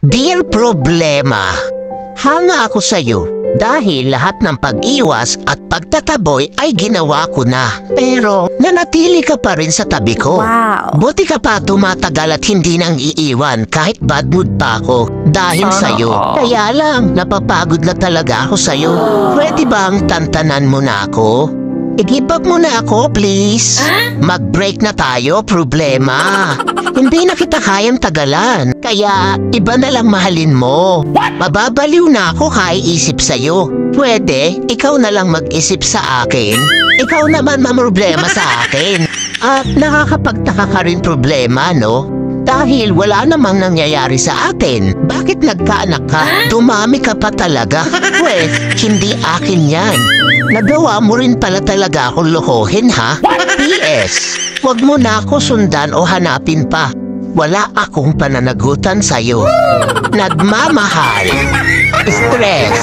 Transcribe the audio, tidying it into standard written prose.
Dear Problema, hanga ako sa'yo dahil lahat ng pag-iwas at pagtataboy ay ginawa ko na. Pero nanatili ka pa rin sa tabi ko. Wow. Buti ka pa tumatagal at hindi nang iiwan kahit bad mood pa ako dahil sa'yo. Kaya lang, napapagod na talaga ako sa'yo. Pwede bang tantanan mo na ako? I-give up mo na ako, please. Mag-break na tayo, problema. Hindi na kita kayang tagalan. Kaya, iba na lang mahalin mo. Mababaliw na ako kaiisip sa'yo. Pwede, ikaw na lang mag-isip sa akin. Ikaw naman mamroblema sa akin. At nakakapagtaka ka rin problema, no? Dahil wala namang nangyayari sa atin. Bakit nagkaanak ka? Dumami ka pa talaga. Pwes, hindi akin yan. Nagawa mo rin pala talaga akong lokohin, ha? P.S. Huwag mo na ako sundan o hanapin pa. Wala akong pananagutan sa'yo. Nagmamahal. Stress.